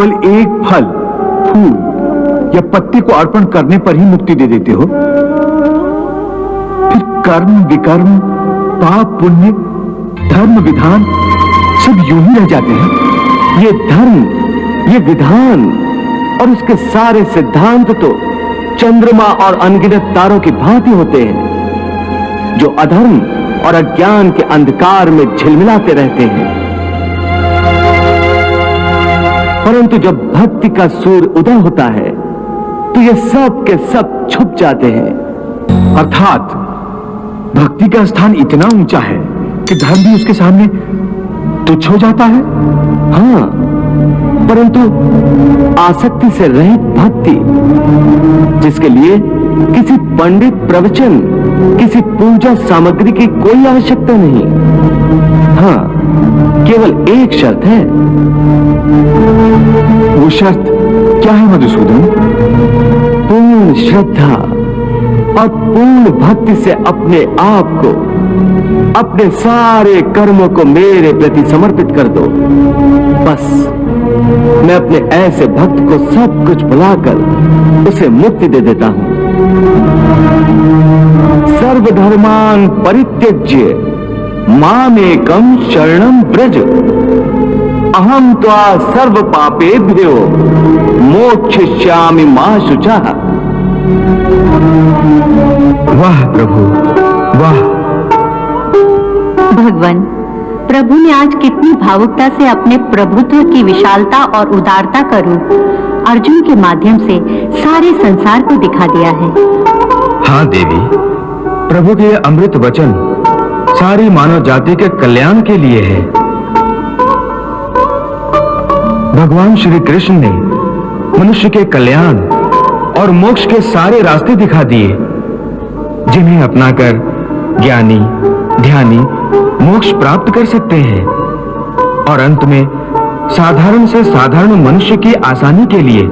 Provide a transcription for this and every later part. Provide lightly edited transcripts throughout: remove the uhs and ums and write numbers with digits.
केवल एक फल, फूल या पत्ते को अर्पण करने पर ही मुक्ति दे देते हो? फिर कर्म विकर्म, पाप पुण्य, धर्म विधान सब यूं ही रह जाते हैं। ये धर्म, ये विधान और उसके सारे सिद्धांत तो चंद्रमा और अनगिनत तारों की भांति होते हैं, जो अधर्म और अज्ञान के अंधकार में झिलमिलाते रहते हैं। परंतु जब भक्ति का सूर्य उदय होता है तो ये सब के सब छुप जाते हैं। अर्थात भक्ति का स्थान इतना ऊंचा है कि धर्म भी उसके सामने तुच्छ हो जाता है। हाँ, परंतु आसक्ति से रहित भक्ति, जिसके लिए किसी पंडित प्रवचन, किसी पूजा सामग्री की कोई आवश्यकता नहीं। हाँ, केवल एक शर्त है। वो शर्त क्या है मधुसूदन? पूर्ण श्रद्धा और पूर्ण भक्ति से अपने आप को, अपने सारे कर्मों को मेरे प्रति समर्पित कर दो। बस मैं अपने ऐसे भक्त को सब कुछ भुलाकर उसे मुक्ति दे देता हूं। सर्वधर्मान परित्यज्य मामेकं शरणं व्रज, अहम त्वा सर्व पापेभ्यो मोक्षयिष्यामि मा शुचः। वाह प्रभु, वाह। भगवान, प्रभु ने आज कितनी भावुकता से अपने प्रभुत्व की विशालता और उदारता का रूप अर्जुन के माध्यम से सारे संसार को दिखा दिया है। हाँ देवी, प्रभु के अमृत वचन सारी मानव जाति के कल्याण के लिए है। भगवान श्री कृष्ण ने मनुष्य के कल्याण और मोक्ष के सारे रास्ते दिखा दिए, जिन्हें अपनाकर ज्ञानी ध्यानी मोक्ष प्राप्त कर सकते हैं। और अंत में साधारण से साधारण मनुष्य की आसानी के लिए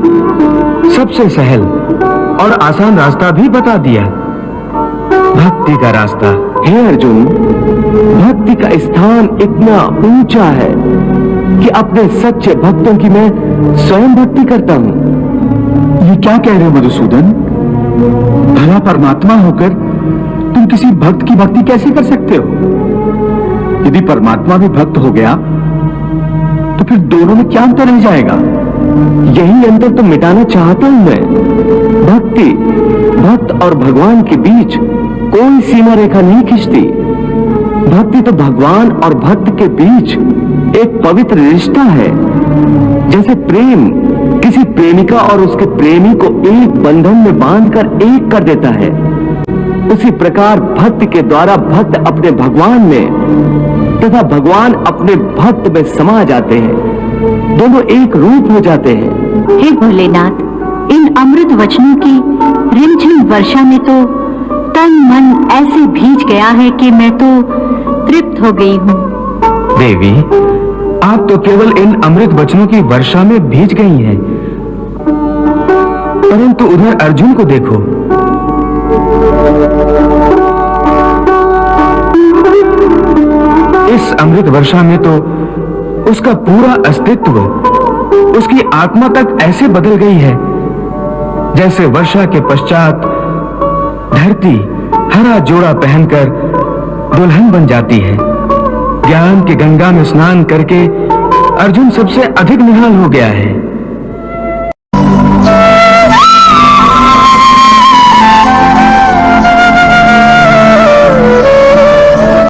सबसे सहल और आसान रास्ता भी बता दिया, भक्ति का रास्ता। हे अर्जुन, भक्ति का स्थान इतना ऊंचा है कि अपने सच्चे भक्तों की मैं स्वयं भक्ति करता हूं। ये क्या कह रहे हो मधुसूदन? भला परमात्मा होकर तुम किसी भक्त की भक्ति कैसे कर सकते हो? यदि परमात्मा भी भक्त हो गया तो फिर दोनों में क्या अंतर रह जाएगा? यही अंतर तो मिटाना चाहता हूं मैं। भक्त और भगवान के बीच कोई सीमा रेखा नहीं खिंचती। भक्ति तो भगवान और भक्त के बीच एक पवित्र रिश्ता है। जैसे प्रेम किसी प्रेमिका और उसके प्रेमी को एक बंधन में बांधकर एक कर देता है, उसी प्रकार भक्ति के द्वारा भक्त अपने भगवान में तथा भगवान अपने भक्त में समा जाते हैं। दोनों एक रूप हो जाते हैं। हे भोलेनाथ, इन अमृत वचनों की रिमझिम वर्षा में तो तन मन ऐसे भीज गया है कि मैं तो तृप्त हो गई हूँ। देवी, आप तो केवल इन अमृत वचनों की वर्षा में भीज गई हैं, परंतु उधर अर्जुन को देखो। इस अमृत वर्षा में तो उसका पूरा अस्तित्व, उसकी आत्मा तक ऐसे बदल गई है जैसे वर्षा के पश्चात धरती हरा जोड़ा पहनकर दुल्हन बन जाती है। ज्ञान की गंगा में स्नान करके अर्जुन सबसे अधिक निहाल हो गया है।